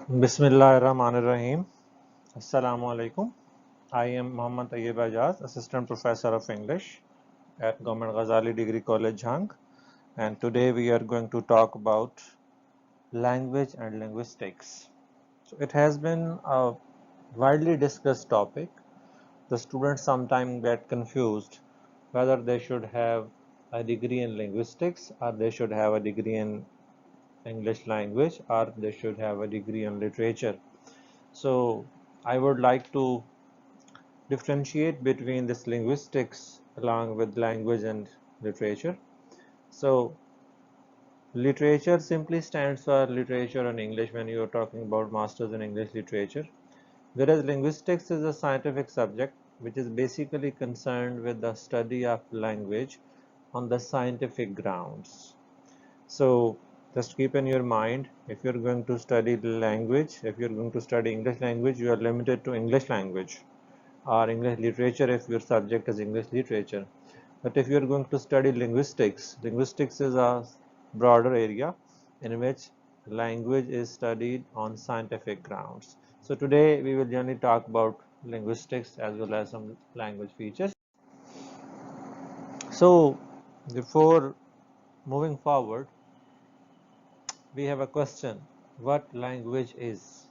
Bismillahirrahmanirrahim. Assalamu alaikum. I am Muhammad Tayyib Ajaz, Assistant Professor of English at Government Ghazali Degree College, Jhang. And today we are going to talk about language and linguistics. So it has been a widely discussed topic. The students sometimes get confused whether they should have a degree in linguistics or they should have a degree in English language or they should have a degree in literature. So I would like to differentiate between this linguistics along with language and literature. So literature simply stands for literature in English when you are talking about masters in English literature, whereas linguistics is a scientific subject which is basically concerned with the study of language on the scientific grounds. So just keep in your mind, if you're going to study the language, if you're going to study English language, you are limited to English language or English literature if your subject is English literature. But if you're going to study linguistics, linguistics is a broader area in which language is studied on scientific grounds. So today we will generally talk about linguistics as well as some language features. So before moving forward, we have a question: what language is?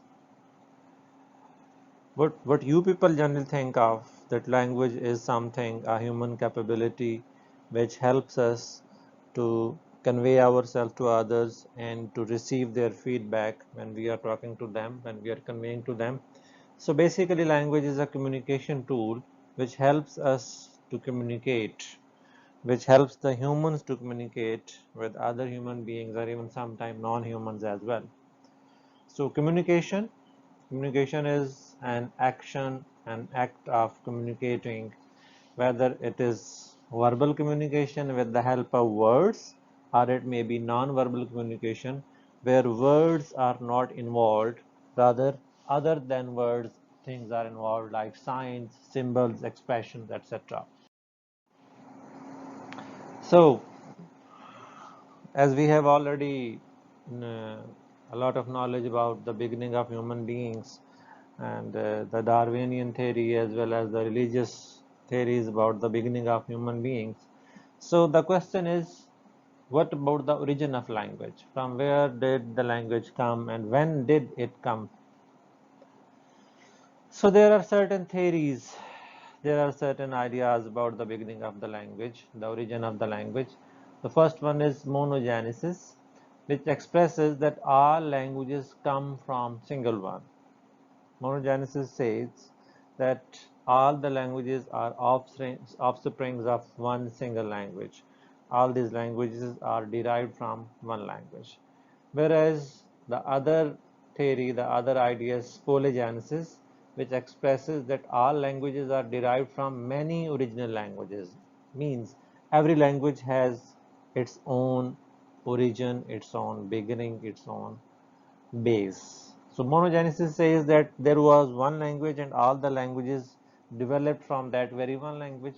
What you people generally think of that language is something, a human capability which helps us to convey ourselves to others and to receive their feedback when we are talking to them, when we are conveying to them. So basically language is a communication tool which helps us to communicate, which helps the humans to communicate with other human beings or even sometimes non-humans as well. So communication is an action, an act of communicating, whether it is verbal communication with the help of words or it may be non-verbal communication where words are not involved, rather other than words things are involved like signs, symbols, expressions, etc. So as we have already uh, a lot of knowledge about the beginning of human beings and the Darwinian theory as well as the religious theories about the beginning of human beings. So the question is, what about the origin of language? From where did the language come and when did it come? So there are certain theories, there are certain ideas about the beginning of the language, the origin of the language. The first one is monogenesis, which expresses that all languages come from single one. Monogenesis says that all the languages are offsprings of one single language. All these languages are derived from one language. Whereas the other theory, the other idea is polygenesis, which expresses that all languages are derived from many original languages. Means every language has its own origin, its own beginning, its own base. So monogenesis says that there was one language and all the languages developed from that very one language,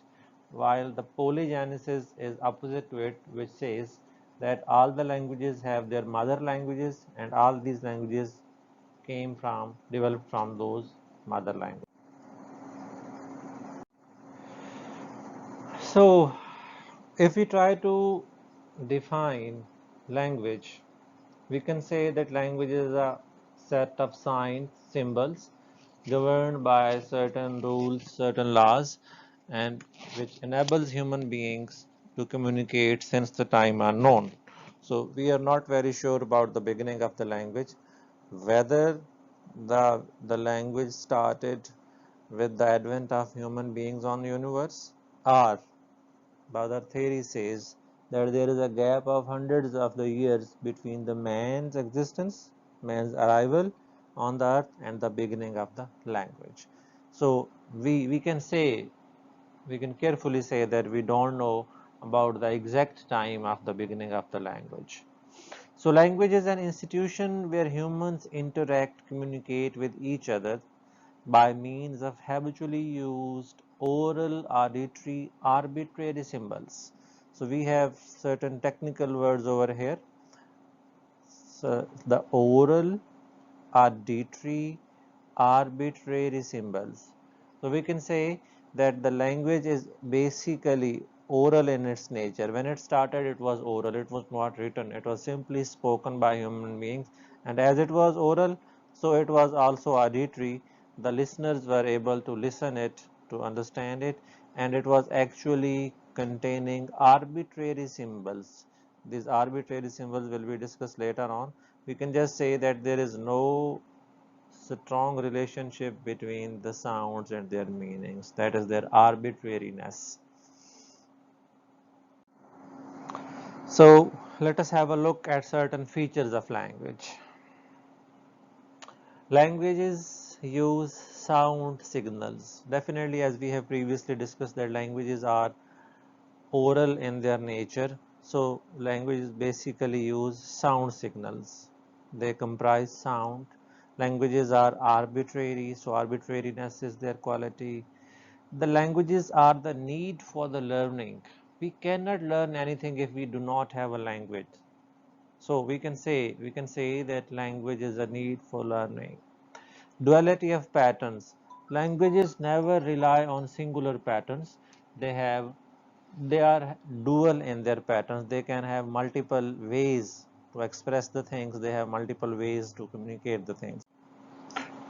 while the polygenesis is opposite to it, which says that all the languages have their mother languages and all these languages developed from those mother languages. So if we try to define language, we can say that language is a set of signs, symbols governed by certain rules, certain laws, and which enables human beings to communicate since the time unknown. So we are not very sure about the beginning of the language, whether the language started with the advent of human beings on the universe, or the other theory says that there is a gap of hundreds of the years between the man's existence, man's arrival on the earth and the beginning of the language. So we can say, we can carefully say that we don't know about the exact time of the beginning of the language. So language is an institution where humans interact, communicate with each other by means of habitually used oral arbitrary symbols. So we have certain technical words over here. So the oral arbitrary symbols. So we can say that the language is basically oral in its nature. When it started, it was oral, it was not written, it was simply spoken by human beings, and as it was oral, so it was also auditory. The listeners were able to listen it, to understand it, and it was actually containing arbitrary symbols. These arbitrary symbols will be discussed later on. We can just say that there is no strong relationship between the sounds and their meanings, that is their arbitrariness. So let us have a look at certain features of language. Languages use sound signals. Definitely, as we have previously discussed, that languages are oral in their nature. So languages basically use sound signals. They comprise sound. Languages are arbitrary, so arbitrariness is their quality. The languages are the need for the learning. We cannot learn anything if we do not have a language. So we can say that language is a need for learning. Duality of patterns. Languages never rely on singular patterns. They are dual in their patterns. They can have multiple ways to express the things. They have multiple ways to communicate the things.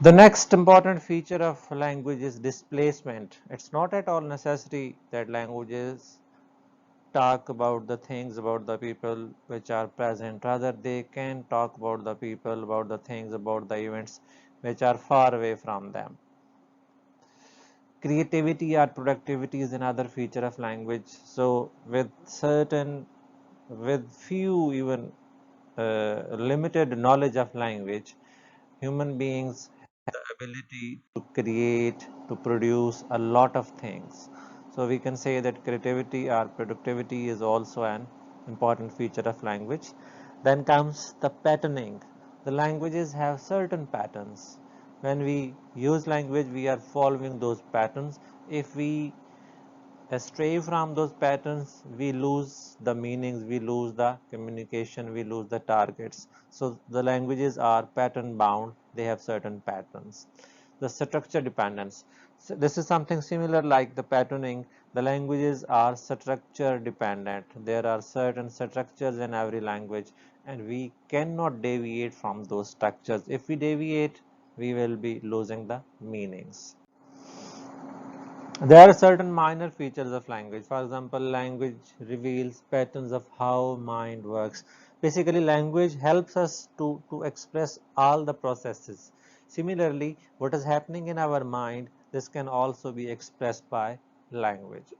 The next important feature of language is displacement. It's not at all necessary that languages talk about the things, about the people which are present. Rather, they can talk about the people, about the things, about the events which are far away from them. Creativity or productivity is another feature of language. So with few even limited knowledge of language, human beings have the ability to create, to produce a lot of things. So we can say that creativity or productivity is also an important feature of language. Then comes the patterning. The languages have certain patterns. When we use language, we are following those patterns. If we stray from those patterns, we lose the meanings, we lose the communication, we lose the targets. So the languages are pattern bound, they have certain patterns. The structure dependence. So this is something similar like the patterning. The languages are structure dependent. There are certain structures in every language, and we cannot deviate from those structures. If we deviate, we will be losing the meanings. There are certain minor features of language. For example, language reveals patterns of how mind works. Basically, language helps us to express all the processes. Similarly, what is happening in our mind, this can also be expressed by language.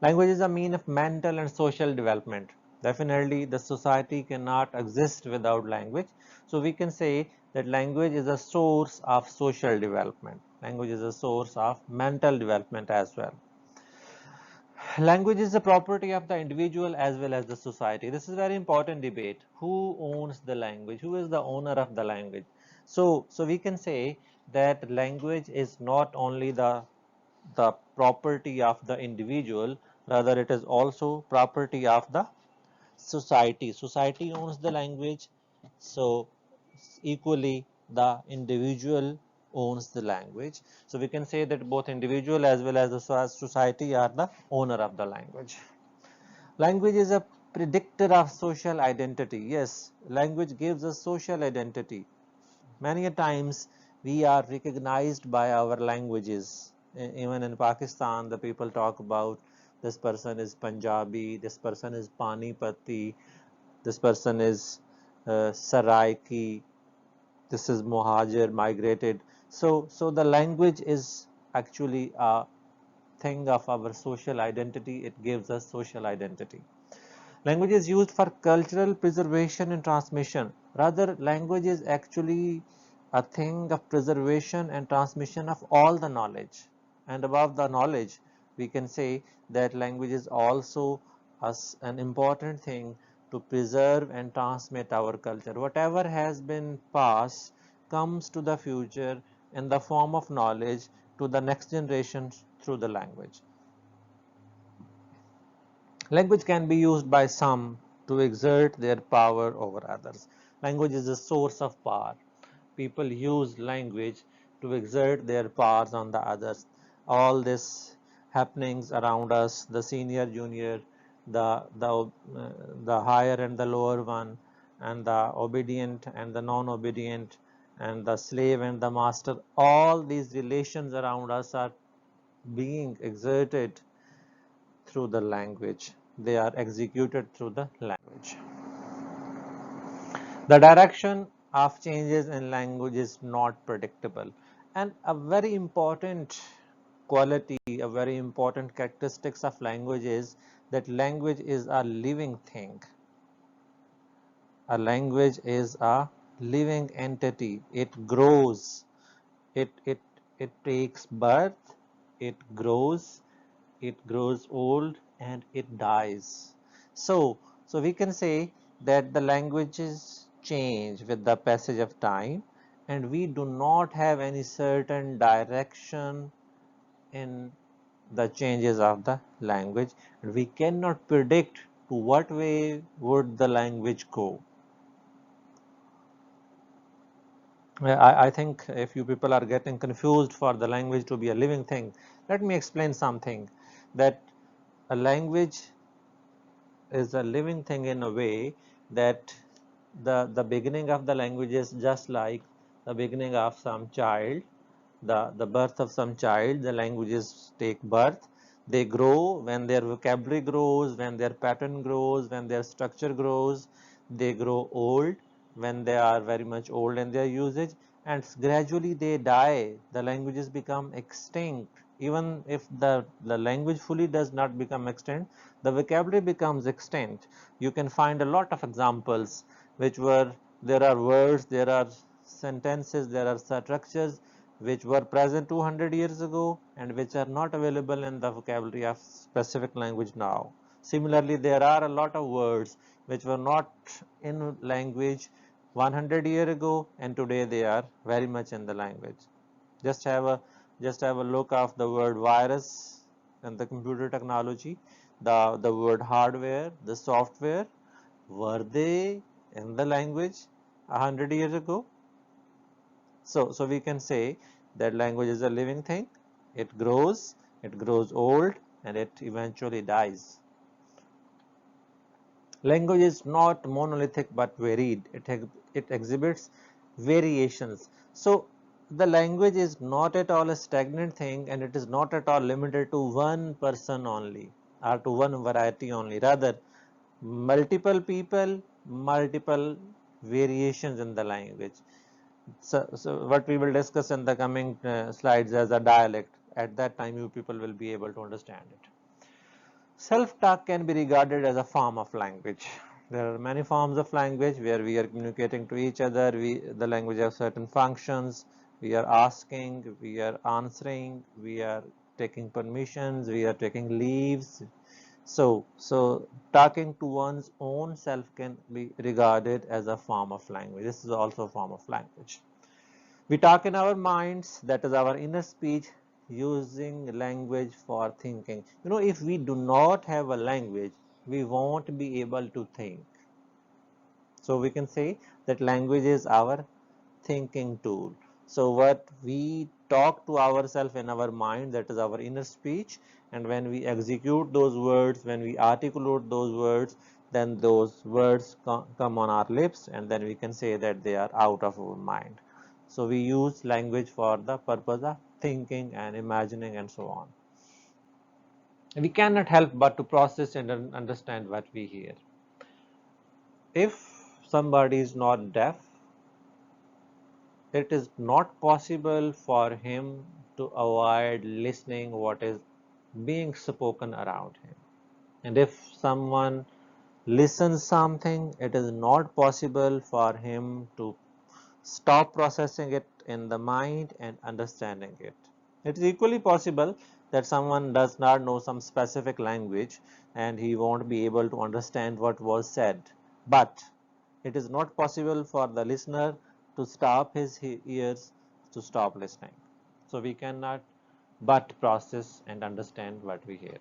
Language is a mean of mental and social development. Definitely, the society cannot exist without language. So we can say that language is a source of social development. Language is a source of mental development as well. Language is the property of the individual as well as the society. This is a very important debate. Who owns the language? Who is the owner of the language? So we can say that language is not only the property of the individual, rather it is also property of the society. Society owns the language, so equally the individual owns the language. So we can say that both individual as well as the society are the owner of the language. Language is a predictor of social identity. Yes, language gives us social identity. Many a times we are recognized by our languages. Even in Pakistan, the people talk about this person is Punjabi, this person is Panipati, this person is Saraiki, this is Mohajir, migrated. So the language is actually a thing of our social identity. It gives us social identity. Language is used for cultural preservation and transmission. Rather, language is actually a thing of preservation and transmission of all the knowledge. And above the knowledge, we can say that language is also an important thing to preserve and transmit our culture. Whatever has been passed comes to the future in the form of knowledge to the next generation through the language. Language can be used by some to exert their power over others. Language is a source of power. People use language to exert their powers on the others. All this happenings around us, the senior, junior, the higher and the lower one, and the obedient and the non-obedient, and the slave and the master, all these relations around us are being exerted through the language. They are executed through the language. The direction of changes in language is not predictable, and a very important quality, a very important characteristics of language is that language is a living thing. A language is a living entity. It grows, it it takes birth, it grows old, and it dies. So we can say that the languages change with the passage of time, and we do not have any certain direction in the changes of the language. We cannot predict to what way would the language go. I think if you people are getting confused for the language to be a living thing, let me explain something, that a language is a living thing in a way that the beginning of the language is just like the beginning of some child, the birth of some child. The languages take birth, they grow. When their vocabulary grows, when their pattern grows, when their structure grows, they grow old, when they are very much old in their usage, and gradually they die. The languages become extinct. Even if the language fully does not become extinct, the vocabulary becomes extinct. You can find a lot of examples which were, there are words, there are sentences, there are structures which were present 200 years ago and which are not available in the vocabulary of specific language now. Similarly, there are a lot of words which were not in language 100 years ago, and today they are very much in the language. Just have a look of the word virus and the computer technology, the word hardware, the software. Were they in the language 100 years ago? So we can say that language is a living thing. It grows old, and it eventually dies. Language is not monolithic but varied. It exhibits variations. So the language is not at all a stagnant thing, and it is not at all limited to one person only or to one variety only. Rather, multiple people, multiple variations in the language. So what we will discuss in the coming slides as a dialect, at that time you people will be able to understand it. Self-talk can be regarded as a form of language. There are many forms of language where we are communicating to each other. The language has certain functions. We are asking, we are answering, we are taking permissions, we are taking leaves. So talking to one's own self can be regarded as a form of language. This is also a form of language. We talk in our minds, that is our inner speech, using language for thinking. If we do not have a language, we won't be able to think. So we can say that language is our thinking tool. So what we talk to ourselves in our mind, that is our inner speech, and when we execute those words, when we articulate those words, then those words come on our lips, and then we can say that they are out of our mind. So we use language for the purpose of thinking and imagining and so on. We cannot help but to process and understand what we hear. If somebody is not deaf, it is not possible for him to avoid listening what is being spoken around him. And if someone listens something, it is not possible for him to stop processing it in the mind and understanding it. It is equally possible that someone does not know some specific language and he won't be able to understand what was said. But it is not possible for the listener to stop his ears to stop listening. So we cannot but process and understand what we hear.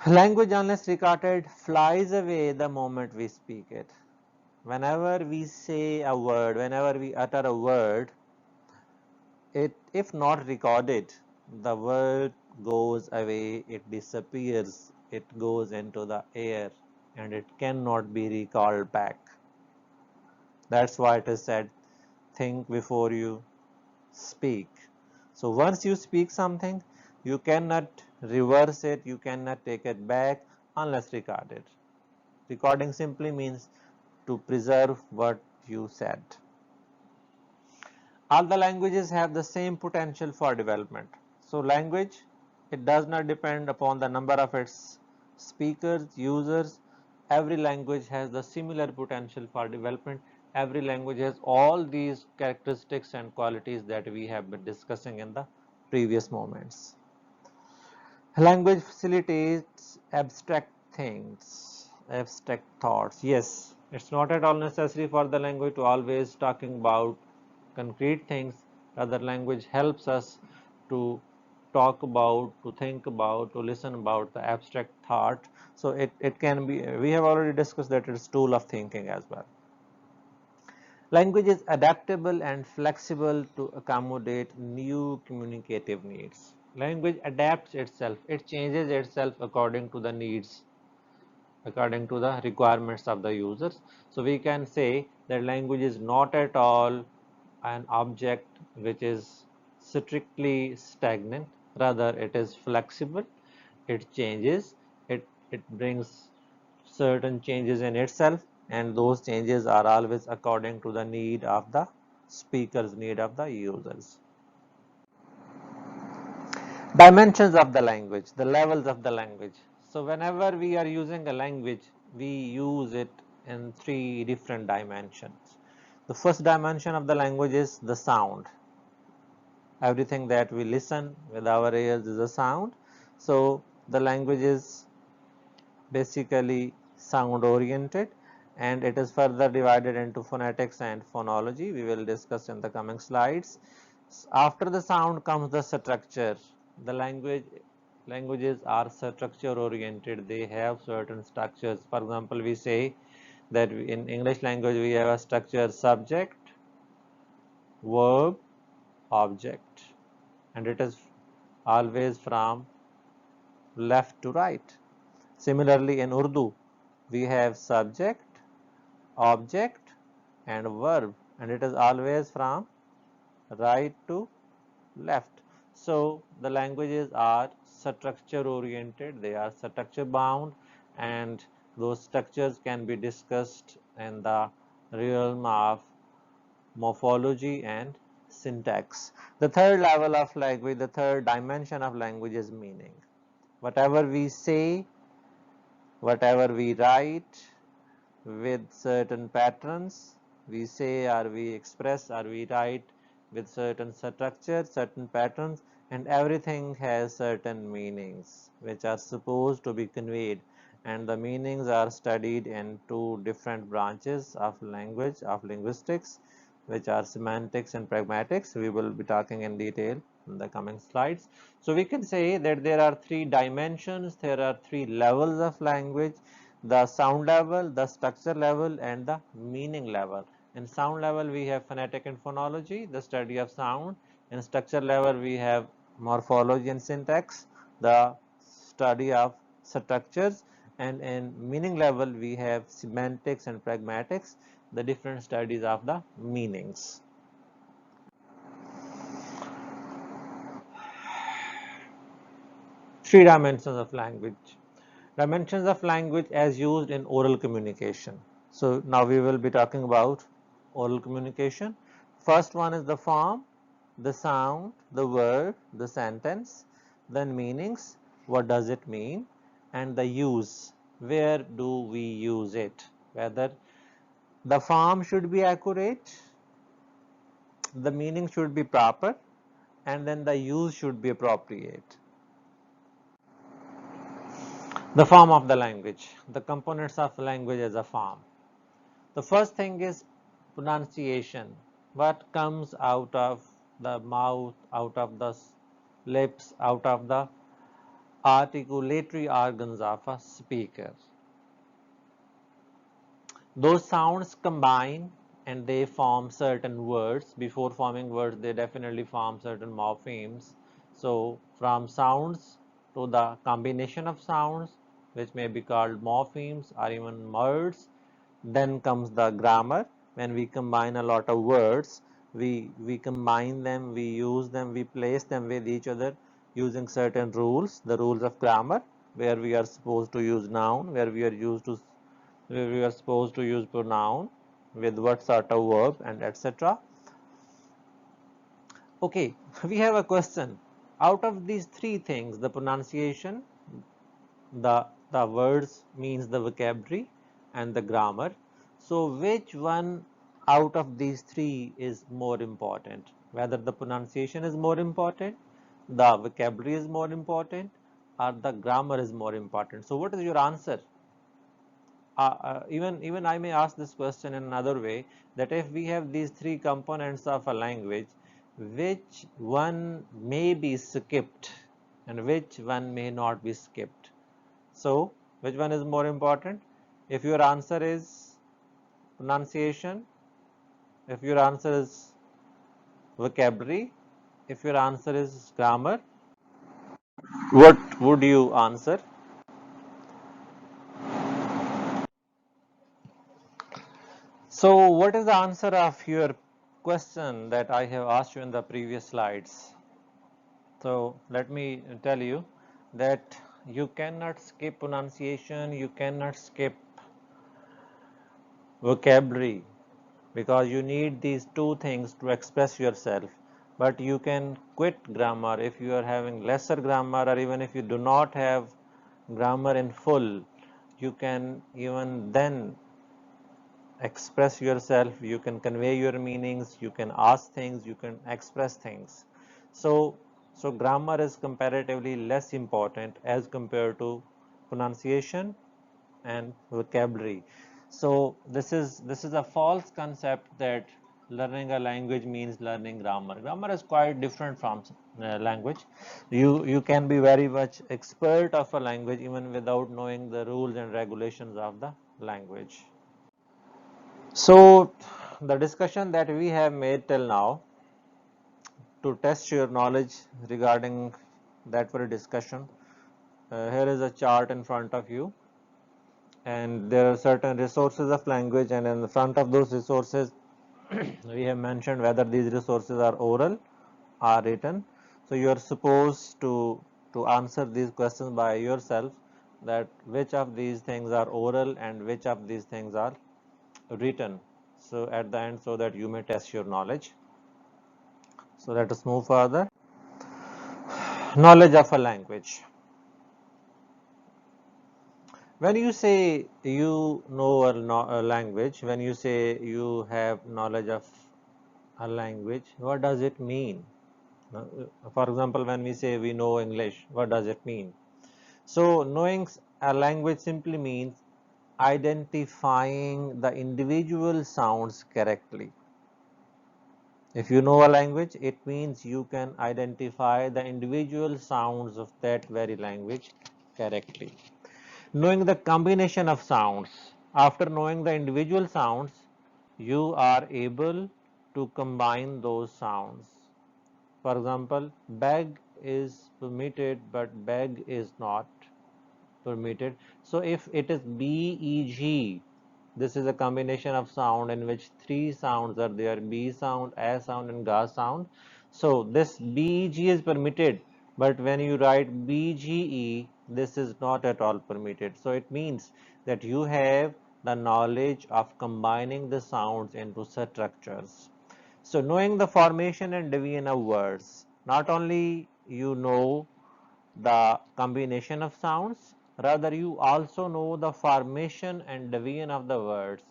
Language, unless recorded, flies away the moment we speak it. Whenever we say a word, whenever we utter a word, it, if not recorded, the word goes away, it disappears, it goes into the air, and it cannot be recalled back. That's why it is said, think before you speak. So once you speak something, you cannot reverse it, you cannot take it back unless recorded. Recording simply means to preserve what you said. All the languages have the same potential for development. So language, it does not depend upon the number of its speakers, users. Every language has the similar potential for development. Every language has all these characteristics and qualities that we have been discussing in the previous moments. Language facilitates abstract things, abstract thoughts. Yes, it's not at all necessary for the language to always talking about concrete things. Rather, language helps us to talk about, to think about, to listen about the abstract thought. So it can be, we have already discussed that it's tool of thinking as well. Language is adaptable and flexible to accommodate new communicative needs. Language adapts itself, it changes itself according to the needs, according to the requirements of the users. So we can say that language is not at all an object which is strictly stagnant, rather it is flexible, it changes, it brings certain changes in itself, and those changes are always according to the need of the speakers, need of the users. Dimensions of the language, the levels of the language. So whenever we are using a language, we use it in three different dimensions. The first dimension of the language is the sound. Everything that we listen with our ears is a sound. So the language is basically sound oriented, and it is further divided into phonetics and phonology. We will discuss in the coming slides. After the sound comes the structure. The languages are structure oriented. They have certain structures. For example, we say that in English language we have a structure subject, verb, object, and it is always from left to right. Similarly, in Urdu, we have subject, object, and verb, and it is always from right to left. So the languages are structure oriented, they are structure bound, and those structures can be discussed in the realm of morphology and syntax. The third level of language, the third dimension of language is meaning. Whatever we say, whatever we write with certain patterns, we say or we express or we write with certain structure, certain patterns, and everything has certain meanings which are supposed to be conveyed, and the meanings are studied in two different branches of language, of linguistics, which are semantics and pragmatics. We will be talking in detail in the coming slides. So we can say that there are three dimensions, there are three levels of language: the sound level, the structure level, and the meaning level. In sound level, we have phonetic and phonology, the study of sound. In structure level, we have morphology and syntax, the study of structures. And in meaning level, we have semantics and pragmatics, the different studies of the meanings. Three dimensions of language. Dimensions of language as used in oral communication. So now we will be talking about oral communication. First one is the form, the sound, the word, the sentence, then meanings, what does it mean, and the use, where do we use it, whether the form should be accurate, the meaning should be proper, and then the use should be appropriate. The form of the language, the components of language as a form. The first thing is pronunciation. What comes out of the mouth, out of the lips, out of the articulatory organs of a speaker. Those sounds combine and they form certain words. Before forming words, they definitely form certain morphemes. So from sounds to the combination of sounds, which may be called morphemes or even words, then comes the grammar. When we combine a lot of words, we combine them, we use them, we place them with each other using certain rules, the rules of grammar, where we are supposed to use noun, where we are supposed to use pronoun, with what sort of verb, and etc. Okay, we have a question. Out of these three things, the pronunciation, the words means the vocabulary, and the grammar. So which one out of these three is more important? Whether the pronunciation is more important, the vocabulary is more important, or the grammar is more important? So what is your answer? Even I may ask this question in another way, that if we have these three components of a language, which one may be skipped and which one may not be skipped? So which one is more important? If your answer is pronunciation, if your answer is vocabulary, if your answer is grammar, what would you answer? So what is the answer of your question that I have asked you in the previous slides? So let me tell you that you cannot skip pronunciation, you cannot skip vocabulary, because you need these two things to express yourself. But you can quit grammar if you are having lesser grammar, or even if you do not have grammar in full, you can even then express yourself, you can convey your meanings, you can ask things, you can express things. So grammar is comparatively less important as compared to pronunciation and vocabulary. So this is a false concept that learning a language means learning grammar. Grammar is quite different from language. You can be very much expert of a language even without knowing the rules and regulations of the language. So the discussion that we have made till now, to test your knowledge regarding that very discussion, here is a chart in front of you, and there are certain resources of language, and in the front of those resources we have mentioned whether these resources are oral or written. So you are supposed to answer these questions by yourself, that which of these things are oral and which of these things are written, so at the end, so that you may test your knowledge. So let us move further. Knowledge of a language. When you say you know a language, when you say you have knowledge of a language, what does it mean? For example, when we say we know English, what does it mean? So knowing a language simply means identifying the individual sounds correctly. If you know a language, it means you can identify the individual sounds of that very language correctly. Knowing the combination of sounds. After knowing the individual sounds, you are able to combine those sounds. For example, bag is permitted, but bag is not permitted. So if it is BEG, this is a combination of sound in which three sounds are there: B sound, A sound, and GA sound. So this BEG is permitted, but when you write BGE, this is not at all permitted. So it means that you have the knowledge of combining the sounds into structures. So knowing the formation and division of words, not only you know the combination of sounds, rather you also know the formation and division of the words.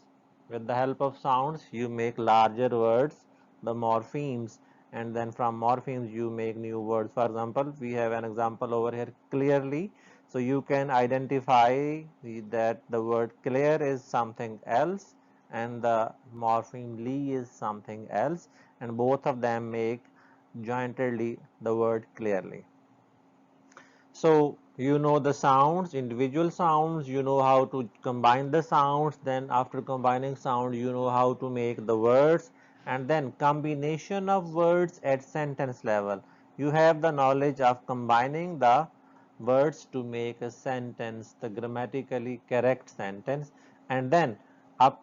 With the help of sounds, you make larger words, the morphemes, and then from morphemes you make new words. For example, we have an example over here, clearly. So you can identify that the word clear is something else and the morpheme ly is something else, and both of them make jointedly the word clearly. So you know the sounds, individual sounds, you know how to combine the sounds, then after combining sound you know how to make the words, and then combination of words at sentence level. You have the knowledge of combining the words to make a sentence, the grammatically correct sentence, and then up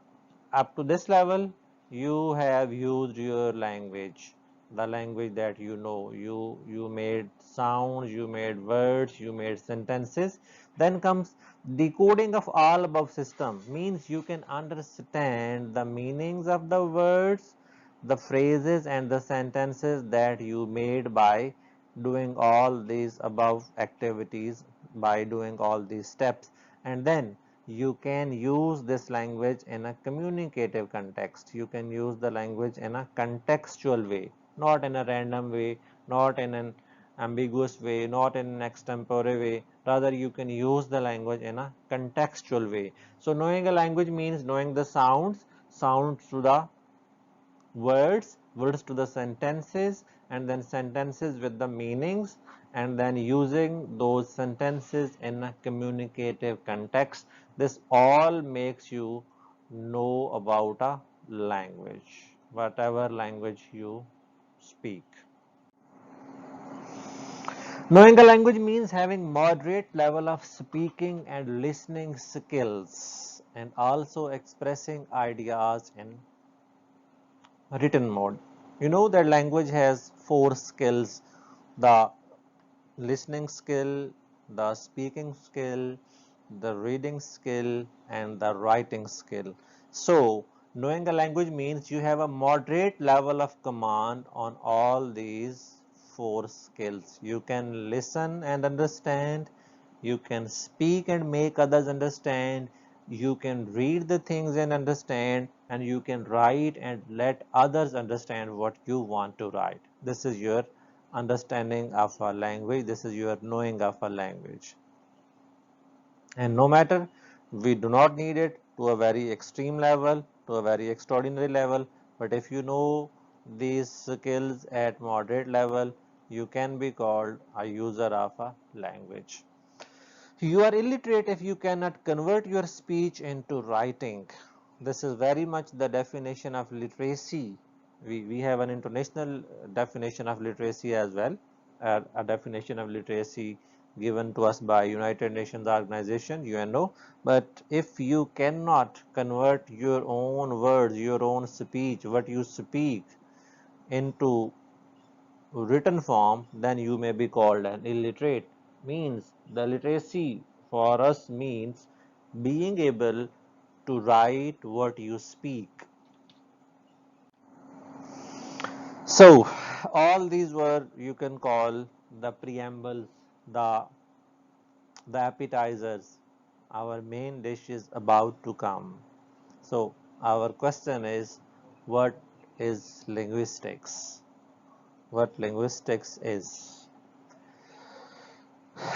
up to this level you have used your language, the language that you know. You made sounds, you made words, you made sentences. Then comes decoding of all above system, means you can understand the meanings of the words, the phrases and the sentences that you made by doing all these above activities, by doing all these steps. And then you can use this language in a communicative context. You can use the language in a contextual way, not in a random way, not in an ambiguous way, not in an extempore way. Rather, you can use the language in a contextual way. So knowing a language means knowing the sounds, sounds to the words, words to the sentences, and then sentences with the meanings, and then using those sentences in a communicative context. This all makes you know about a language, whatever language you speak. Knowing a language means having moderate level of speaking and listening skills, and also expressing ideas in written mode. You know that language has four skills: the listening skill, the speaking skill, the reading skill, and the writing skill. So, knowing a language means you have a moderate level of command on all these four skills. You can listen and understand, you can speak and make others understand, you can read the things and understand, and you can write and let others understand what you want to write. This is your understanding of a language, this is your knowing of a language. And no matter, we do not need it to a very extreme level, to a very extraordinary level, but if you know these skills at moderate level, you can be called a user of a language. You are illiterate if you cannot convert your speech into writing. This is very much the definition of literacy. We have an international definition of literacy as well, a definition of literacy given to us by United Nations Organization, UNO. But if you cannot convert your own words, your own speech, what you speak, into written form, then you may be called an illiterate. Means the literacy for us means being able to write what you speak. So all these were, you can call, the preambles, the the appetizers. Our main dish is about to come. So our question is, what is linguistics? What linguistics is?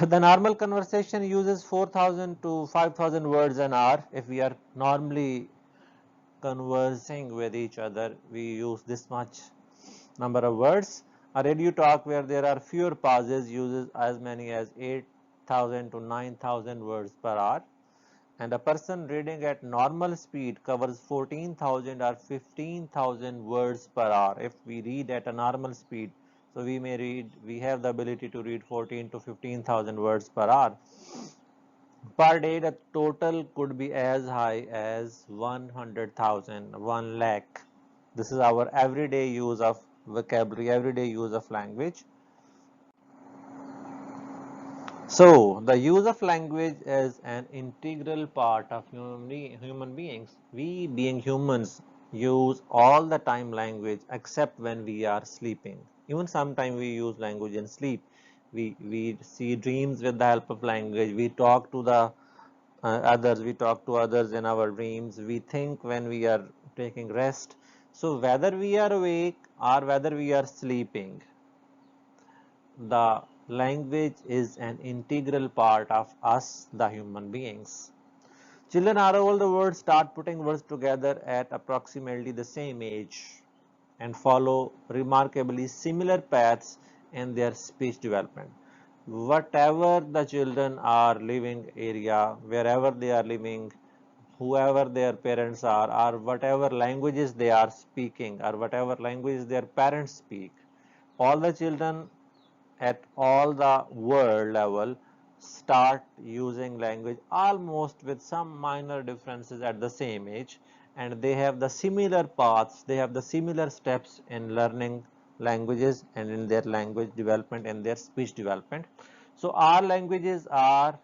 The normal conversation uses 4,000 to 5,000 words an hour. If we are normally conversing with each other, we use this much number of words. A radio talk where there are fewer pauses uses as many as 8,000 to 9,000 words per hour. And a person reading at normal speed covers 14,000 or 15,000 words per hour. If we read at a normal speed, so we have the ability to read 14 to 15,000 words per hour. Per day, the total could be as high as 100,000, 1 lakh. This is our everyday use of vocabulary, everyday use of language. So, the use of language is an integral part of human beings. We, being humans, use all the time language except when we are sleeping. Even sometimes we use language in sleep. We see dreams with the help of language. We talk to the others, we talk to others in our dreams. We think when we are taking rest. So, whether we are awake or whether we are sleeping, the language is an integral part of us, the human beings. Children are all the words start putting words together at approximately the same age and follow remarkably similar paths in their speech development. whatever the children are living area, wherever they are living, whoever their parents are, or whatever languages they are speaking, or whatever languages their parents speak, all the children at all the world level start using language almost with some minor differences at the same age, and they have the similar paths, they have the similar steps in learning languages and in their language development and their speech development. So our languages are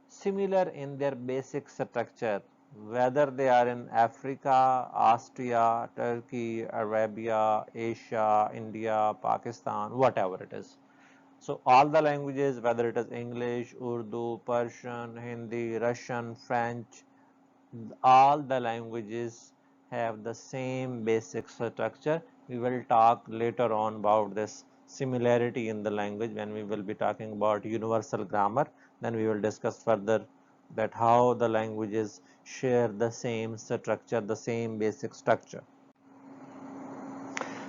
similar in their basic structure, whether they are in Africa, Austria, Turkey, Arabia, Asia, India, Pakistan, whatever it is. So all the languages, whether it is English, Urdu, Persian, Hindi, Russian, French, all the languages have the same basic structure. We will talk later on about this similarity in the language when we will be talking about universal grammar. Then we will discuss further that how the languages share the same structure, the same basic structure.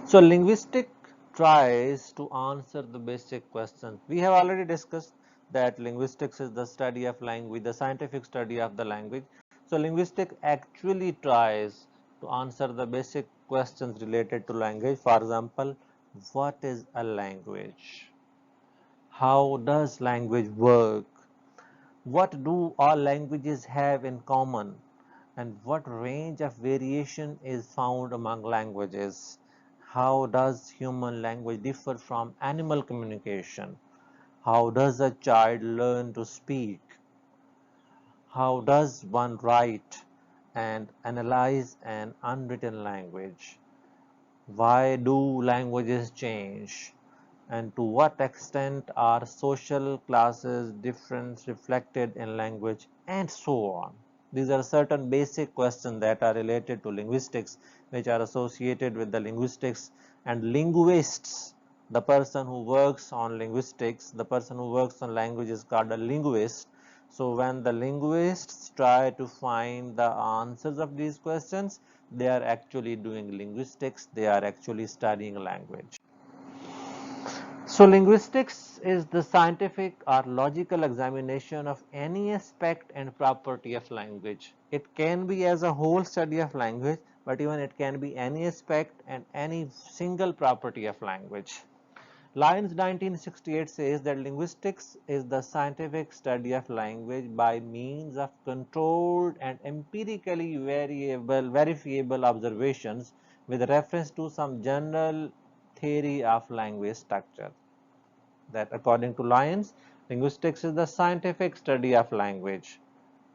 So linguistic tries to answer the basic questions. We have already discussed that linguistics is the study of language, the scientific study of the language. So linguistic actually tries to answer the basic questions related to language. For example, what is a language? How does language work? What do all languages have in common? And what range of variation is found among languages? How does human language differ from animal communication? How does a child learn to speak? How does one write and analyze an unwritten language? Why do languages change? And to what extent are social classes difference reflected in language, and so on. These are certain basic questions that are related to linguistics, which are associated with the linguistics and linguists. The person who works on linguistics, the person who works on language is called a linguist. So when the linguists try to find the answers of these questions, they are actually doing linguistics, they are actually studying language. So linguistics is the scientific or logical examination of any aspect and property of language. It can be as a whole study of language, but even it can be any aspect and any single property of language. Lyons 1968 says that linguistics is the scientific study of language by means of controlled and empirically verifiable observations with reference to some general theory of language structure. That according to Lyons, linguistics is the scientific study of language.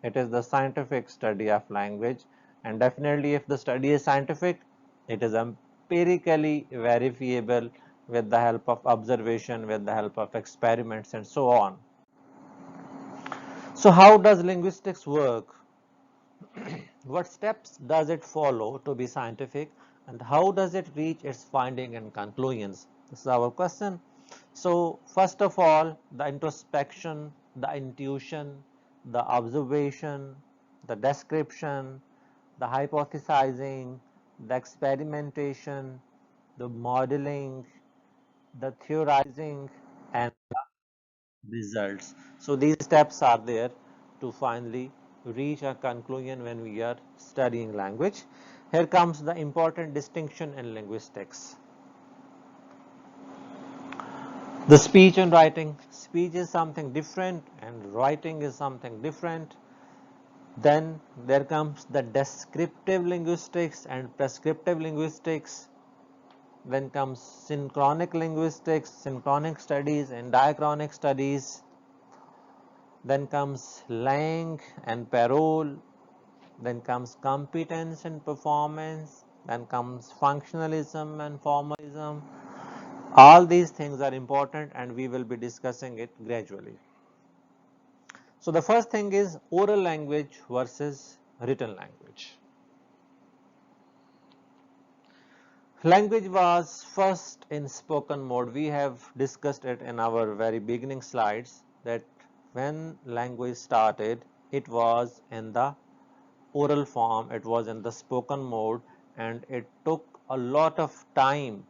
It is the scientific study of language, and definitely if the study is scientific, it is empirically verifiable with the help of observation, with the help of experiments and so on. So how does linguistics work? What steps does it follow to be scientific, and how does it reach its finding and conclusions? This is our question. So first of all, the introspection, the intuition, the observation, the description, the hypothesizing, the experimentation, the modeling, the theorizing, and results. So these steps are there to finally reach a conclusion when we are studying language. Here comes the important distinction in linguistics. The speech and writing. Speech is something different and writing is something different. Then there comes the descriptive linguistics and prescriptive linguistics. Then comes synchronic linguistics, synchronic studies and diachronic studies. Then comes Lang and Parole. Then comes competence and performance. Then comes functionalism and formalism. All these things are important and we will be discussing it gradually. So the first thing is oral language versus written language. Language was first in spoken mode. We have discussed it in our very beginning slides that when language started, it was in the oral form, it was in the spoken mode, and it took a lot of time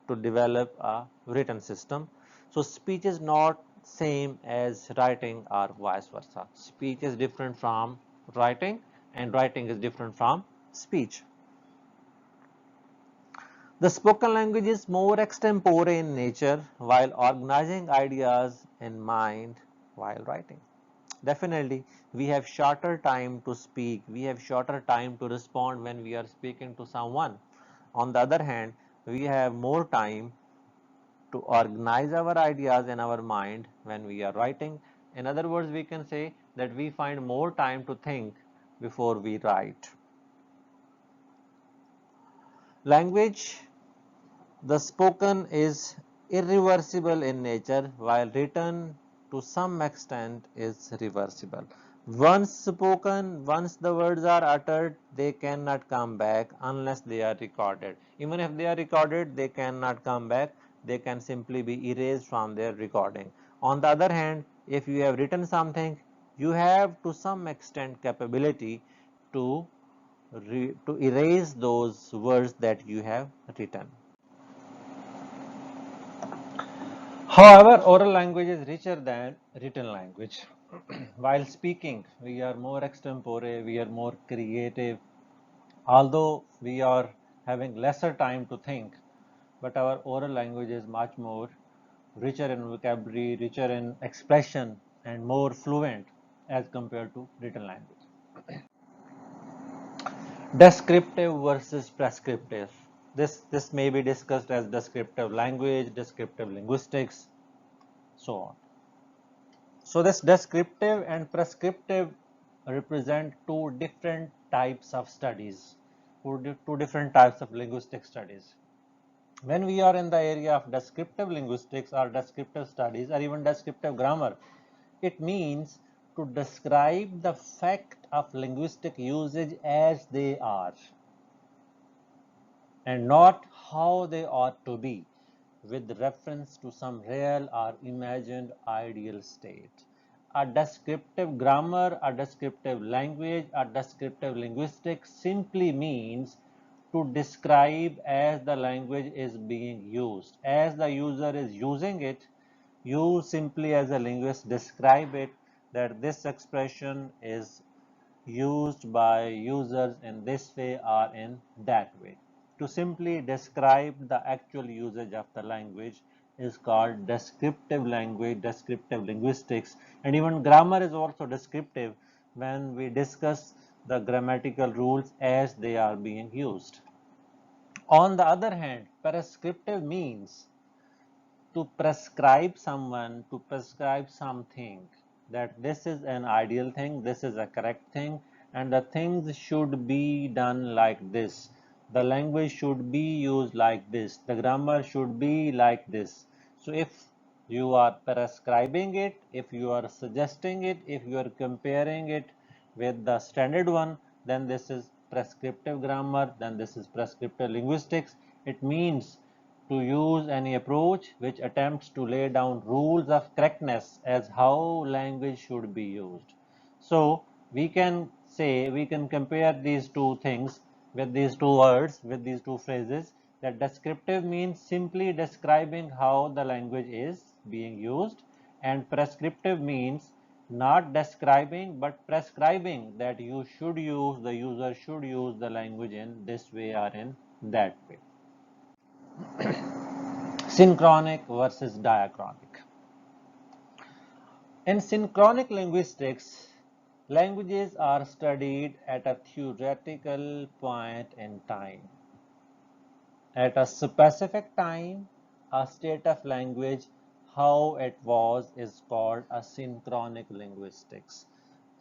to develop a written system. So speech is not same as writing or vice versa. Speech is different from writing and writing is different from speech. The spoken language is more extempore in nature while organizing ideas in mind while writing. Definitely, we have shorter time to speak, we have shorter time to respond when we are speaking to someone. On the other hand, we have more time to organize our ideas in our mind when we are writing. In other words, we can say that we find more time to think before we write. Language, the spoken is irreversible in nature while written to some extent is reversible. Once spoken, once the words are uttered, they cannot come back unless they are recorded. Even if they are recorded, they cannot come back. They can simply be erased from their recording. On the other hand, if you have written something, you have to some extent capability to erase those words that you have written. However, oral language is richer than written language. While speaking, we are more extempore, we are more creative, although we are having lesser time to think, but our oral language is much more richer in vocabulary, richer in expression, and more fluent as compared to written language. Descriptive versus prescriptive. This may be discussed as descriptive language, descriptive linguistics, so on. So this descriptive and prescriptive represent two different types of studies, two different types of linguistic studies. When we are in the area of descriptive linguistics or descriptive studies or even descriptive grammar, it means to describe the fact of linguistic usage as they are and not how they ought to be, with reference to some real or imagined ideal state. A descriptive grammar, a descriptive language, a descriptive linguistics simply means to describe as the language is being used. As the user is using it, you simply as a linguist describe it that this expression is used by users in this way or in that way. To simply describe the actual usage of the language is called descriptive language, descriptive linguistics, and even grammar is also descriptive when we discuss the grammatical rules as they are being used. On the other hand, prescriptive means to prescribe someone, to prescribe something, that this is an ideal thing, this is a correct thing, and the things should be done like this. The language should be used like this. The grammar should be like this. So if you are prescribing it, if you are suggesting it, if you are comparing it with the standard one, then this is prescriptive grammar, then this is prescriptive linguistics. It means to use any approach which attempts to lay down rules of correctness as how language should be used. So we can say, we can compare these two things with these two words, with these two phrases, that descriptive means simply describing how the language is being used, and prescriptive means not describing but prescribing that you should use, the user should use the language in this way or in that way. Synchronic versus diachronic. In synchronic linguistics, languages are studied at a theoretical point in time. At a specific time, a state of language, how it was, is called a synchronic linguistics.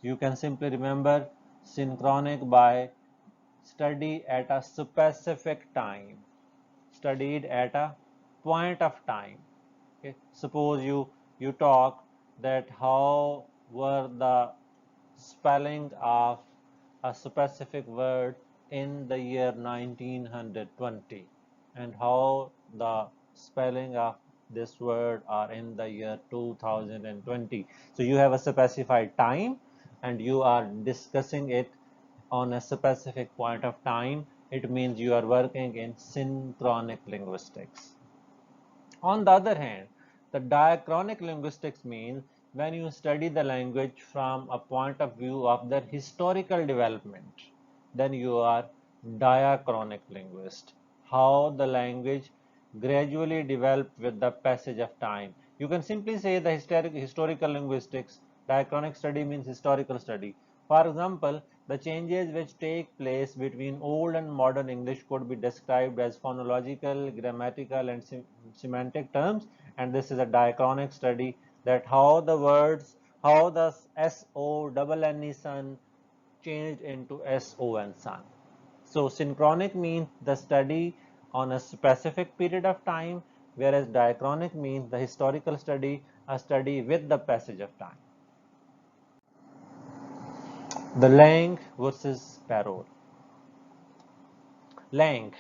You can simply remember synchronic by study at a specific time, studied at a point of time. Okay. Suppose you talk that how were the spelling of a specific word in the year 1920 and how the spelling of this word are in the year 2020. So you have a specified time and you are discussing it on a specific point of time. It means you are working in synchronic linguistics. On the other hand, The diachronic linguistics means when you study the language from a point of view of their historical development, then you are diachronic linguist. How the language gradually developed with the passage of time. You can simply say the historical linguistics. Diachronic study means historical study. For example, the changes which take place between old and modern English could be described as phonological, grammatical, and semantic terms, and this is a diachronic study, that how the words, how the SONNE son changed into SON son. So synchronic means the study on a specific period of time, whereas diachronic means the historical study, a study with the passage of time. The Lang versus Parole. Lang.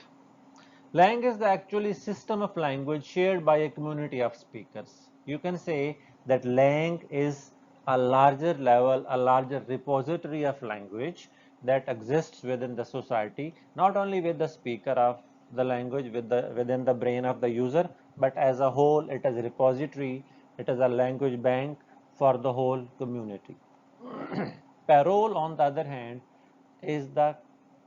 Lang is the actually system of language shared by a community of speakers. You can say that Lang is a larger level, a larger repository of language that exists within the society, not only with the speaker of the language within the brain of the user, but as a whole it is a repository, it is a language bank for the whole community. Parole, on the other hand, is the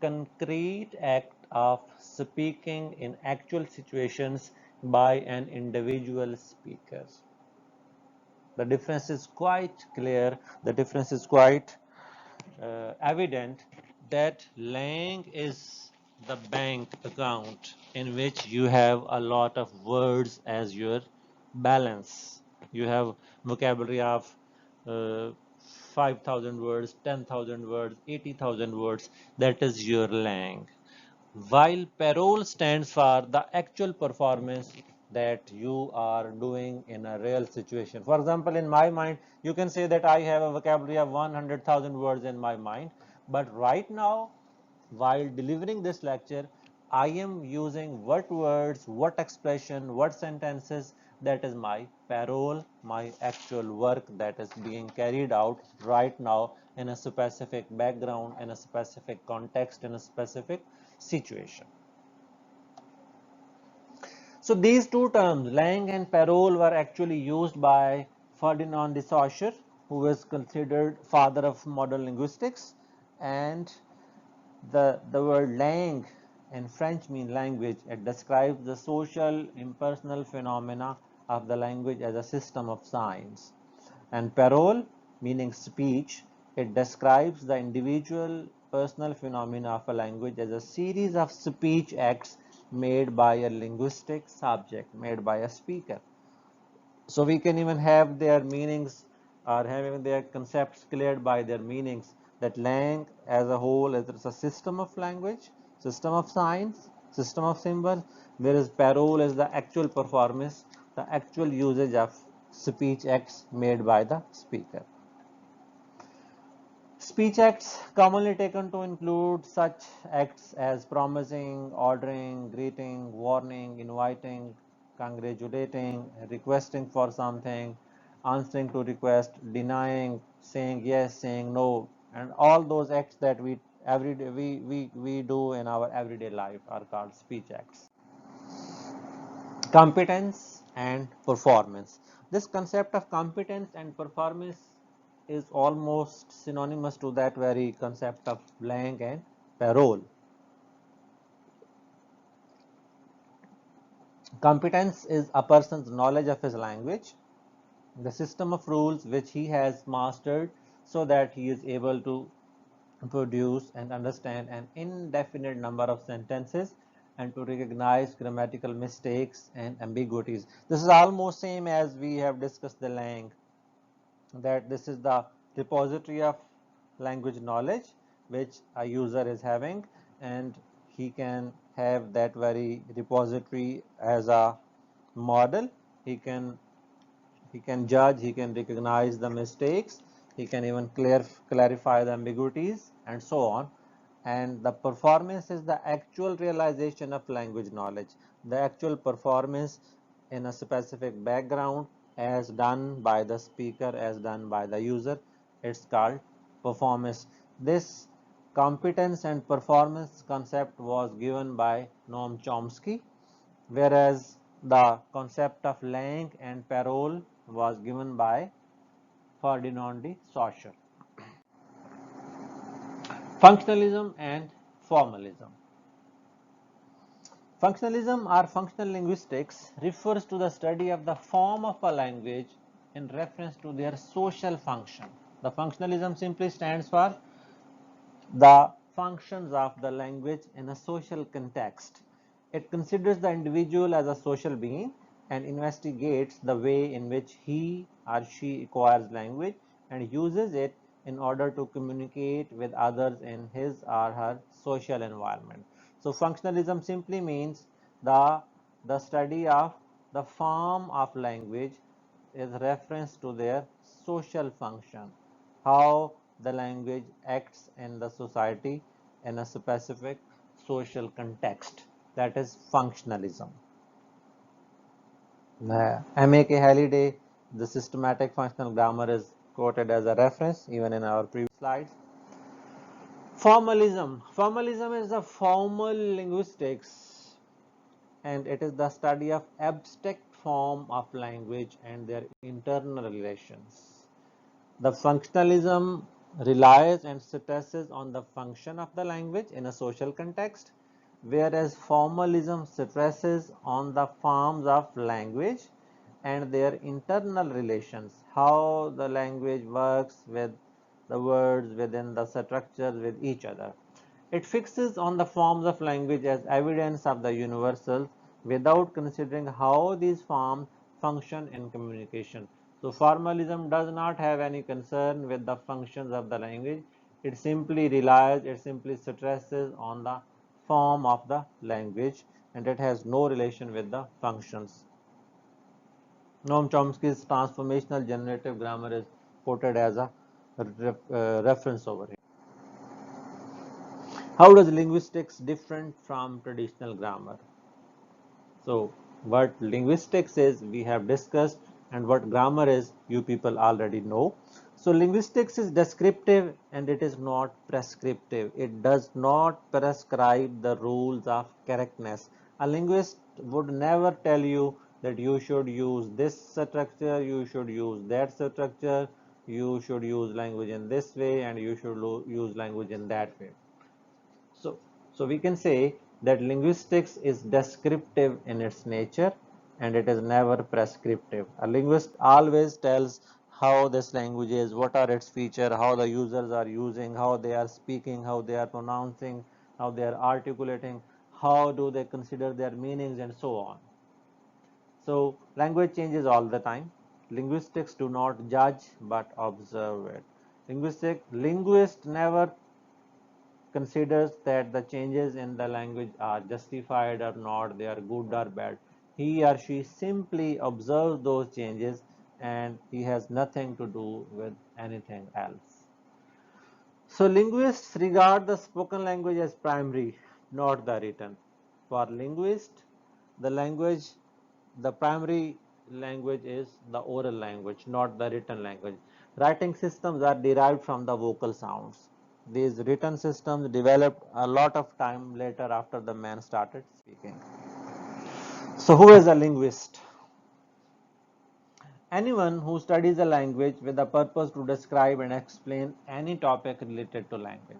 concrete act of speaking in actual situations by an individual speaker. The difference is quite clear, the difference is quite evident, that Lang is the bank account in which you have a lot of words as your balance. You have vocabulary of uh, 5,000 words, 10,000 words, 80,000 words. That is your Lang. While parole stands for the actual performance that you are doing in a real situation. For example, in my mind, you can say that I have a vocabulary of 100,000 words in my mind, but right now, while delivering this lecture, I am using what words, what expression, what sentences. That is my parole, my actual work that is being carried out right now in a specific background, in a specific context, in a specific situation. So these two terms, Lang and parole, were actually used by Ferdinand de Saussure, who was considered father of modern linguistics, and the word langue in French means language. It describes the social impersonal phenomena of the language as a system of signs. And parole, meaning speech, it describes the individual personal phenomena of a language as a series of speech acts made by a linguistic subject, made by a speaker. So we can even have their meanings or having their concepts cleared by their meanings, that lang as a whole is a system of language, system of signs, system of symbols, whereas parole is the actual performance, the actual usage of speech acts made by the speaker. Speech acts commonly taken to include such acts as promising, ordering, greeting, warning, inviting, congratulating, requesting for something, answering to request, denying, saying yes, saying no, and all those acts that we every day we do in our everyday life are called speech acts. Competence and performance. This concept of competence and performance is almost synonymous to that very concept of Lang and parole. Competence is a person's knowledge of his language, the system of rules which he has mastered so that he is able to produce and understand an indefinite number of sentences and to recognize grammatical mistakes and ambiguities. This is almost same as we have discussed the Lang, that this is the repository of language knowledge which a user is having, and he can have that very repository as a model. He can judge, he can recognize the mistakes, he can even clarify the ambiguities and so on. And the performance is the actual realization of language knowledge, the actual performance in a specific background as done by the speaker, as done by the user. It's called performance. This competence and performance concept was given by Noam Chomsky, whereas The concept of length and parole was given by Ferdinand de Saussure. Functionalism and formalism. Functionalism or functional linguistics refers to the study of the form of a language in reference to their social function. The functionalism simply stands for the functions of the language in a social context. It considers the individual as a social being and investigates the way in which he or she acquires language and uses it in order to communicate with others in his or her social environment. So functionalism simply means the study of the form of language is reference to their social function, how the language acts in the society in a specific social context. That is functionalism. M.A.K. Halliday, the systematic functional grammar, is quoted as a reference even in our previous slides. Formalism. Formalism is the formal linguistics, and it is the study of abstract form of language and their internal relations. The functionalism relies and stresses on the function of the language in a social context, whereas formalism stresses on the forms of language and their internal relations, how the language works with the words within the structures with each other. It fixes on the forms of language as evidence of the universals without considering how these forms function in communication. So formalism does not have any concern with the functions of the language. It simply relies, it simply stresses on the form of the language, and it has no relation with the functions. Noam Chomsky's transformational generative grammar is quoted as a reference over here. How does linguistics different from traditional grammar? So what linguistics is we have discussed, and what grammar is you people already know. So linguistics is descriptive and it is not prescriptive. It does not prescribe the rules of correctness. A linguist would never tell you that you should use this structure, you should use that structure, you should use language in this way, and you should use language in that way. So we can say that linguistics is descriptive in its nature and it is never prescriptive. A linguist always tells how this language is, what are its features, how the users are using, how they are speaking, how they are pronouncing, how they are articulating, how do they consider their meanings, and so on. So language changes all the time. Linguistics do not judge but observe it. Linguist never considers that the changes in the language are justified or not, they are good or bad. He or she simply observes those changes and he has nothing to do with anything else. So linguists regard the spoken language as primary, not the written. For linguists, the language, the primary language is the oral language, not the written language. Writing systems are derived from the vocal sounds. These written systems developed a lot of time later after the man started speaking. So who is a linguist? Anyone who studies a language with the purpose to describe and explain any topic related to language.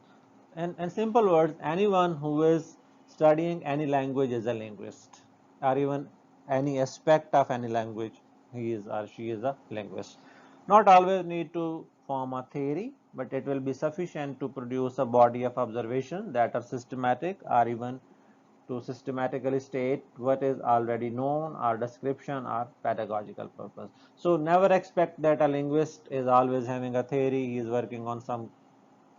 In simple words, anyone who is studying any language is a linguist, or even any aspect of any language, he is or she is a linguist. Not always need to form a theory, but it will be sufficient to produce a body of observation that are systematic, or even to systematically state what is already known, or description, or pedagogical purpose. So never expect that a linguist is always having a theory, he is working on some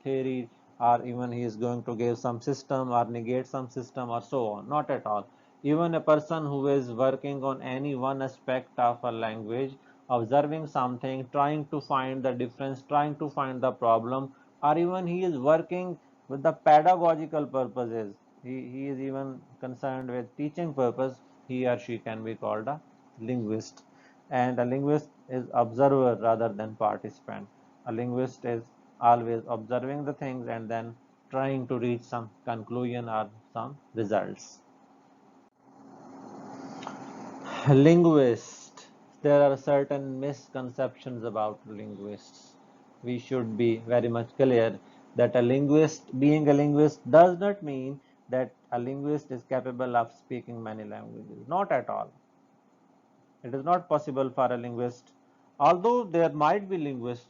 theory, or even he is going to give some system or negate some system or so on. Not at all. Even a person who is working on any one aspect of a language, observing something, trying to find the difference, trying to find the problem, or even he is working with the pedagogical purposes, he is even concerned with teaching purpose, he or she can be called a linguist. And a linguist is observer rather than participant. A linguist is always observing the things and then trying to reach some conclusion or some results. Linguist. There are certain misconceptions about linguists. We should be very much clear that being a linguist does not mean that a linguist is capable of speaking many languages. Not at all. It is not possible for a linguist, although there might be linguists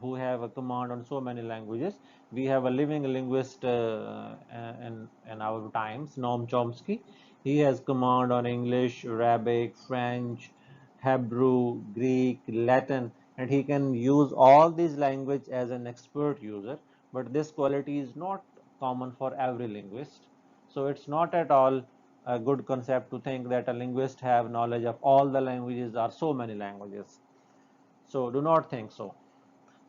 who have a command on so many languages. We have a living linguist in our times, Noam Chomsky. He has command on English, Arabic, French, Hebrew, Greek, Latin, and he can use all these languages as an expert user. But this quality is not common for every linguist. So it's not at all a good concept to think that a linguist have knowledge of all the languages or so many languages. So do not think so.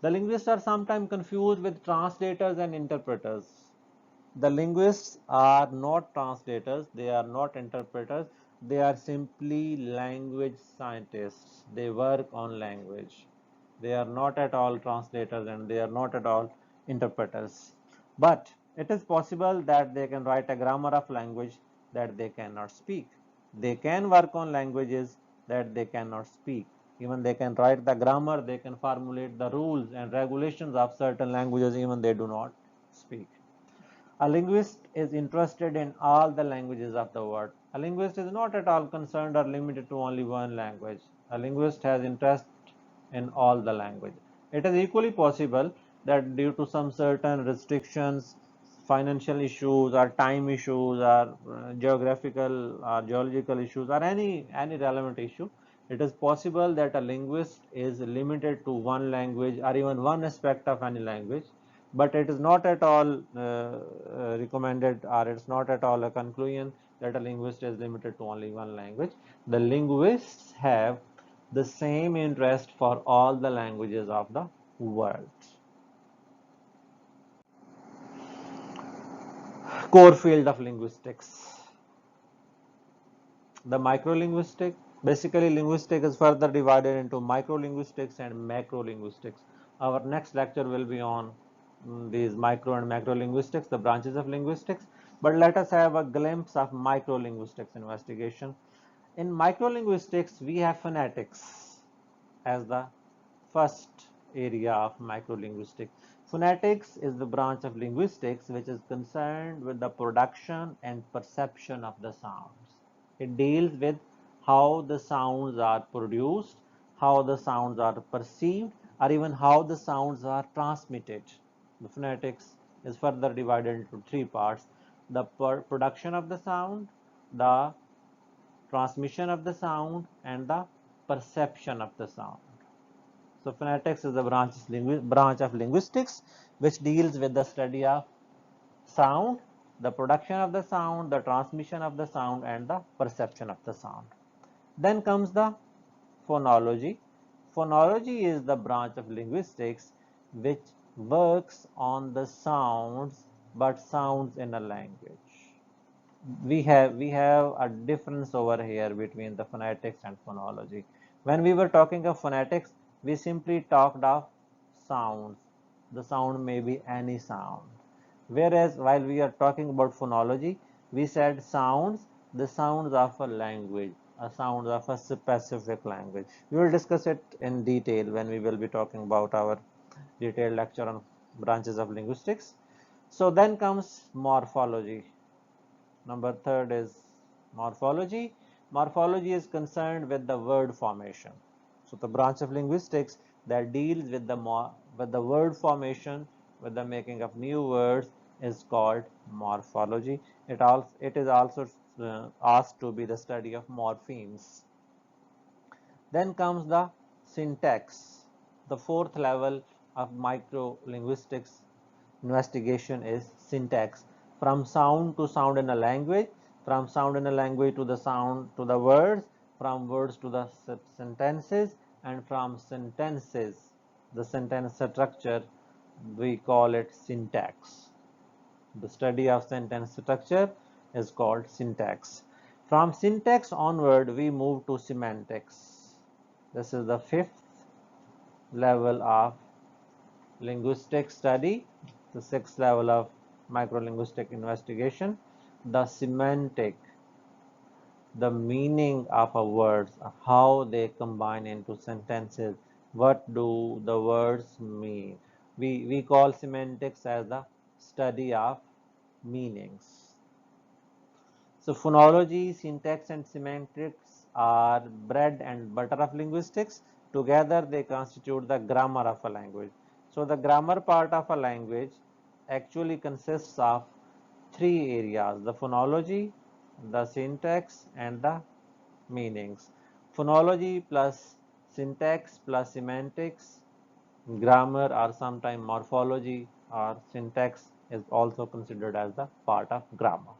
The linguists are sometimes confused with translators and interpreters. The linguists are not translators, they are not interpreters, they are simply language scientists. They work on language. They are not at all translators and they are not at all interpreters. But it is possible that they can write a grammar of language that they cannot speak. They can work on languages that they cannot speak. Even they can write the grammar, they can formulate the rules and regulations of certain languages even they do not speak. A linguist is interested in all the languages of the world. A linguist is not at all concerned or limited to only one language. A linguist has interest in all the language. It is equally possible that due to some certain restrictions, financial issues or time issues or geographical or geological issues or any relevant issue, it is possible that a linguist is limited to one language or even one aspect of any language, but it is not at all recommended, or it's not at all a conclusion that a linguist is limited to only one language. The linguists have the same interest for all the languages of the world. Core field of linguistics. The microlinguistic. Basically, linguistics is further divided into microlinguistics and macrolinguistics. Our next lecture will be on these micro and macrolinguistics, the branches of linguistics. But let us have a glimpse of microlinguistics investigation. In microlinguistics, we have phonetics as the first area of microlinguistics. Phonetics is the branch of linguistics which is concerned with the production and perception of the sounds. It deals with how the sounds are produced, how the sounds are perceived, or even how the sounds are transmitted. The phonetics is further divided into three parts: the production of the sound, the transmission of the sound, and the perception of the sound. So phonetics is the branch of linguistics which deals with the study of sound, the production of the sound, the transmission of the sound, and the perception of the sound. Then comes the phonology. Phonology is the branch of linguistics which works on the sounds, but sounds in a language. We have a difference over here between the phonetics and phonology. When we were talking of phonetics, we simply talked of sounds. The sound may be any sound. Whereas while we are talking about phonology, we said sounds, the sounds of a language, a sound of a specific language. We will discuss it in detail when we will be talking about our detailed lecture on branches of linguistics. So then comes morphology. Number third is morphology. Morphology is concerned with the word formation. So the branch of linguistics that deals with the word formation, with the making of new words, is called morphology. It is also asked to be the study of morphemes. Then comes the syntax. The fourth level of microlinguistics investigation is syntax. From sound to sound in a language, from sound in a language to the sound to the words, from words to the sentences, and from sentences, the sentence structure, we call it syntax. The study of sentence structure is called syntax. From syntax onward, we move to semantics. This is the fifth level of linguistic study, the sixth level of microlinguistic investigation, the semantic. the meaning of a words, how they combine into sentences, what do the words mean. We call semantics as the study of meanings. So phonology, syntax and semantics are bread and butter of linguistics. Together they constitute the grammar of a language. So the grammar part of a language actually consists of three areas: the phonology, the syntax and the meanings. Phonology plus syntax plus semantics, grammar or sometimes morphology or syntax is also considered as the part of grammar.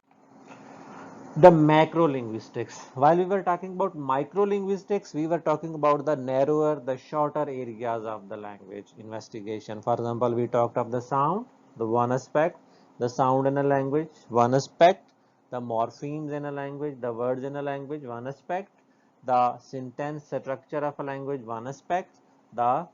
The macro linguistics. While we were talking about micro linguistics, we were talking about the narrower, the shorter areas of the language investigation. For example, we talked of the sound, the one aspect, the sound in a language, one aspect, the morphemes in a language, the words in a language, one aspect, the sentence structure of a language, one aspect, the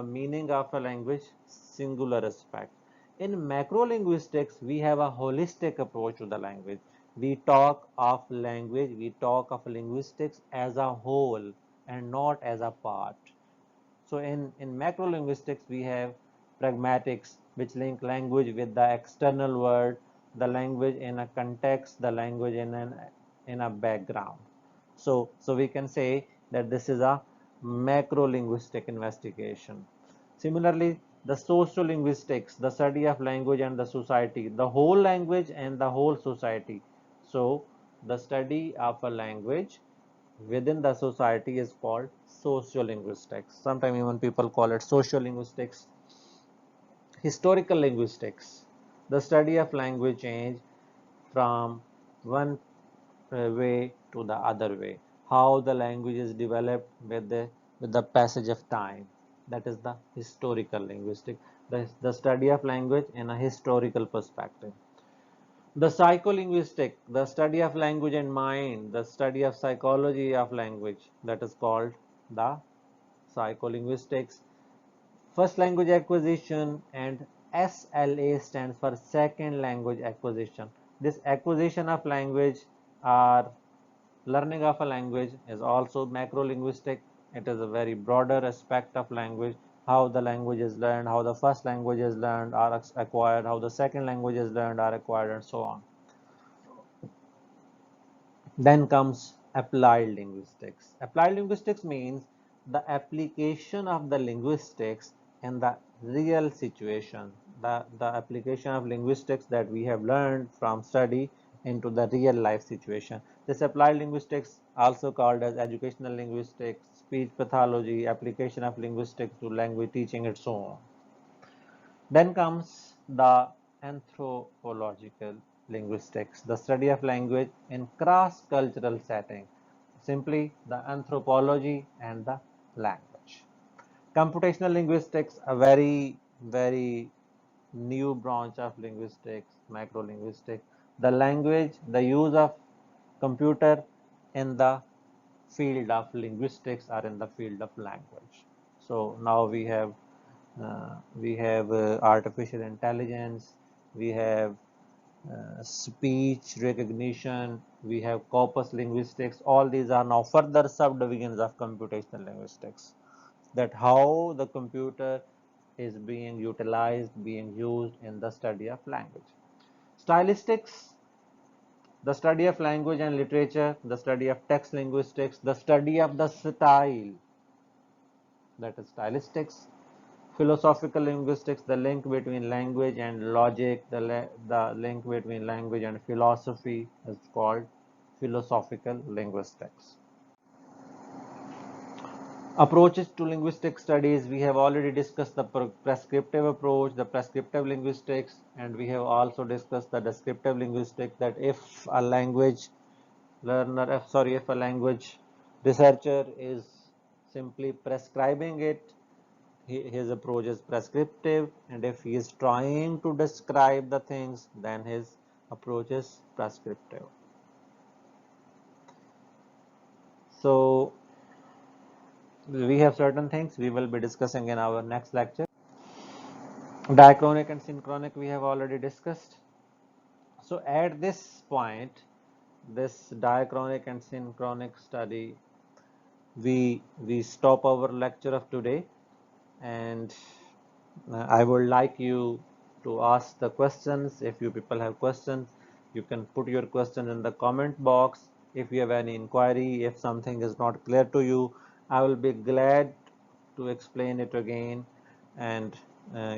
meaning of a language, singular aspect. In macro linguistics, we have a holistic approach to the language. We talk of language, we talk of linguistics as a whole and not as a part. So in macro linguistics, we have pragmatics, which link language with the external world, the language in a context, the language in a background. So we can say that this is a macro linguistic investigation. Similarly, the sociolinguistics, the study of language and the society, the whole language and the whole society. So the study of a language within the society is called sociolinguistics. Sometimes even people call it sociolinguistics. Historical linguistics, the study of language change from one way to the other way, how the language is developed with the passage of time. That is the historical linguistic, the study of language in a historical perspective. The psycholinguistic, the study of language and mind, the study of psychology of language, that is called the psycholinguistics. First language acquisition, and SLA stands for second language acquisition. This acquisition of language or learning of a language is also macro-linguistic. It is a very broader aspect of language, how the language is learned, how the first language is learned or acquired, how the second language is learned or acquired, and so on. Then comes applied linguistics. Applied linguistics means the application of the linguistics in the real situation, the application of linguistics that we have learned from study into the real life situation. This applied linguistics, also called as educational linguistics, speech pathology, application of linguistics to language teaching, and so on. Then comes the anthropological linguistics, the study of language in cross-cultural setting, simply the anthropology and the language. Computational linguistics, a very new branch of linguistics, macro-linguistics, the language, the use of computer in the field of linguistics or in the field of language. So now we have artificial intelligence, we have speech recognition, we have corpus linguistics. All these are now further subdivisions of computational linguistics, that how the computer is being utilized, being used in the study of language. Stylistics, the study of language and literature, the study of text linguistics, the study of the style, that is stylistics. Philosophical linguistics, the link between language and logic, the link between language and philosophy is called philosophical linguistics. Approaches to linguistic studies, we have already discussed the prescriptive approach, the prescriptive linguistics, and we have also discussed the descriptive linguistics, that if a language if a language researcher is simply prescribing it, his approach is prescriptive, and if he is trying to describe the things, then his approach is prescriptive. So we have certain things we will be discussing in our next lecture. Diachronic and synchronic we have already discussed. So at this point this diachronic and synchronic study, we stop our lecture of today, and I would like you to ask the questions. If you people have questions, you can put your question in the comment box. If you have any inquiry, if something is not clear to you, I will be glad to explain it again, and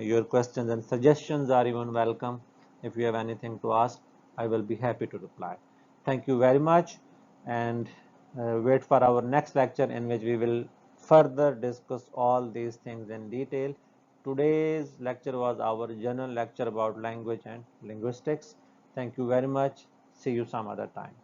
your questions and suggestions are even welcome. If you have anything to ask, I will be happy to reply. Thank you very much, and wait for our next lecture in which we will further discuss all these things in detail. Today's lecture was our general lecture about language and linguistics. Thank you very much. See you some other time.